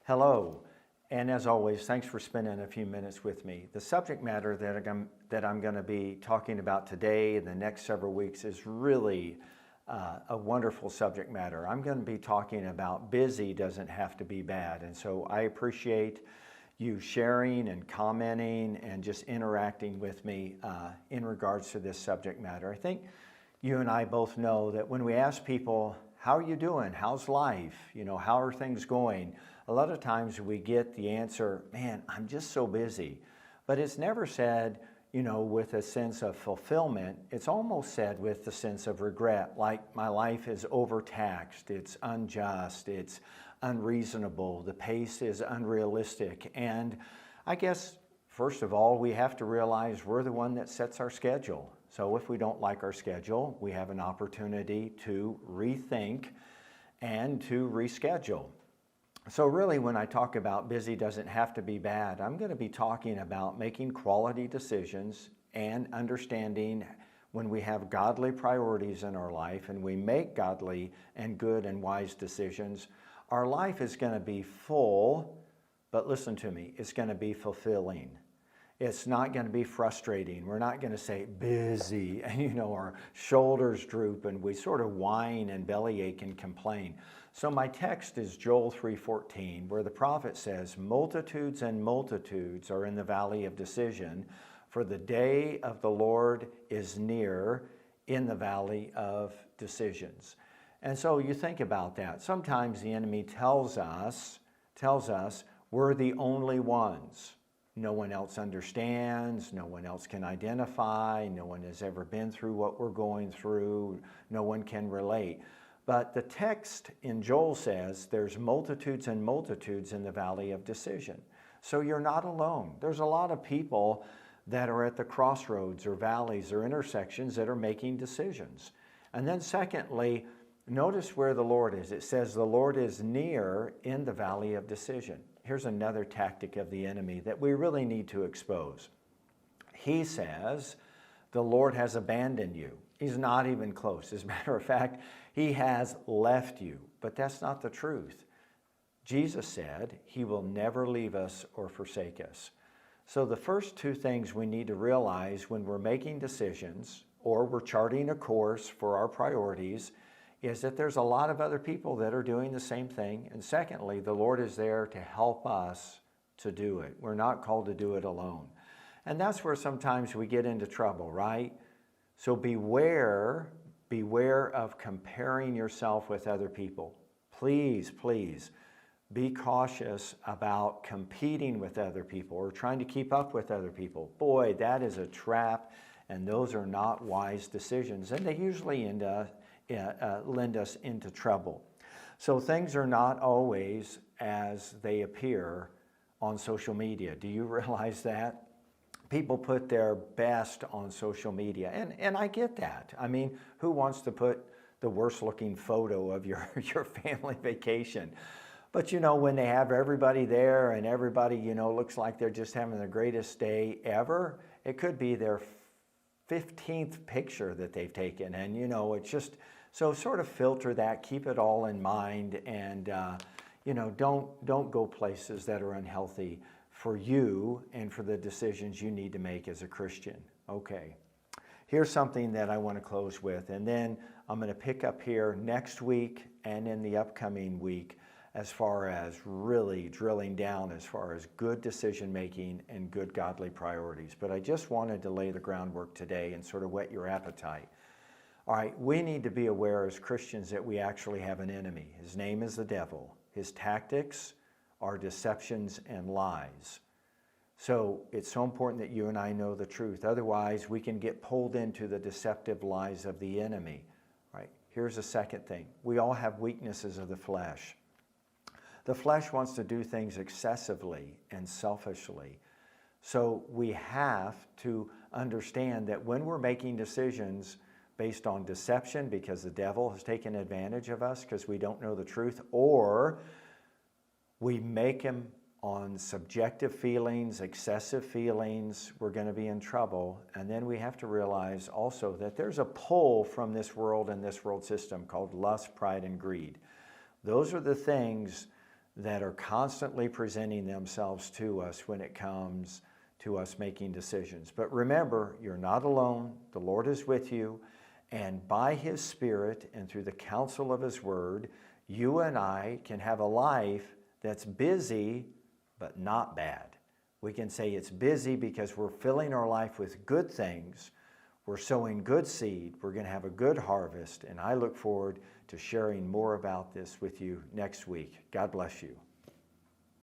Hello, and as always, thanks for spending a few minutes with me. The subject matter that I'm going to be talking about today and the next several weeks is really a wonderful subject matter. I'm going to be talking about busy doesn't have to be bad, and so I appreciate you sharing and commenting and just interacting with me in regards to this subject matter. I think you and I both know that when we ask people, how are you doing? How's life? How are things going? A lot of times we get the answer, man, I'm just so busy. But it's never said, with a sense of fulfillment. It's almost said with the sense of regret, like my life is overtaxed, it's unjust, it's unreasonable, the pace is unrealistic. And I guess, first of all, we have to realize we're the one that sets our schedule. So if we don't like our schedule, we have an opportunity to rethink and to reschedule. So really, when I talk about busy doesn't have to be bad, I'm going to be talking about making quality decisions and understanding when we have godly priorities in our life and we make godly and good and wise decisions, our life is going to be full, but listen to me, it's going to be fulfilling. It's not going to be frustrating. We're not going to say busy and our shoulders droop and we sort of whine and bellyache and complain. So my text is Joel 3:14, where the prophet says, multitudes and multitudes are in the valley of decision, for the day of the Lord is near in the valley of decisions. And so you think about that. Sometimes the enemy tells us we're the only ones. No one else understands, no one else can identify, no one has ever been through what we're going through, no one can relate. But the text in Joel says there's multitudes and multitudes in the valley of decision. So you're not alone. There's a lot of people that are at the crossroads or valleys or intersections that are making decisions. And then secondly, notice where the Lord is. It says the Lord is near in the valley of decision. Here's another tactic of the enemy that we really need to expose. He says, the Lord has abandoned you. He's not even close. As a matter of fact, he has left you. But that's not the truth. Jesus said he will never leave us or forsake us. So the first two things we need to realize when we're making decisions or we're charting a course for our priorities is that there's a lot of other people that are doing the same thing. And secondly, the Lord is there to help us to do it. We're not called to do it alone. And that's where sometimes we get into trouble, right? So beware of comparing yourself with other people. Please, please be cautious about competing with other people or trying to keep up with other people. Boy, that is a trap, and those are not wise decisions. And they usually lend us into trouble. So things are not always as they appear on social media. Do you realize that? People put their best on social media, and I get that. I mean, who wants to put the worst looking photo of your family vacation? But when they have everybody there and everybody, looks like they're just having the greatest day ever, it could be their 15th picture that they've taken. And, it's just, so sort of filter that, keep it all in mind, and, don't go places that are unhealthy for you and for the decisions you need to make as a Christian. Okay, here's something that I want to close with, and then I'm going to pick up here next week and in the upcoming week as far as really drilling down as far as good decision making and good godly priorities. But I just wanted to lay the groundwork today and sort of whet your appetite. All right, we need to be aware as Christians that we actually have an enemy. His name is the devil. His tactics are deceptions and lies. So it's so important that you and I know the truth. Otherwise, we can get pulled into the deceptive lies of the enemy. Right? Here's the second thing. We all have weaknesses of the flesh. The flesh wants to do things excessively and selfishly. So we have to understand that when we're making decisions based on deception because the devil has taken advantage of us because we don't know the truth, or we make him on subjective feelings, excessive feelings, we're going to be in trouble. And then we have to realize also that there's a pull from this world and this world system called lust, pride, and greed. Those are the things that are constantly presenting themselves to us when it comes to us making decisions. But remember, you're not alone. The Lord is with you. And by His Spirit and through the counsel of His Word, you and I can have a life that's busy but not bad. We can say it's busy because we're filling our life with good things. We're sowing good seed. We're going to have a good harvest. And I look forward to sharing more about this with you next week. God bless you.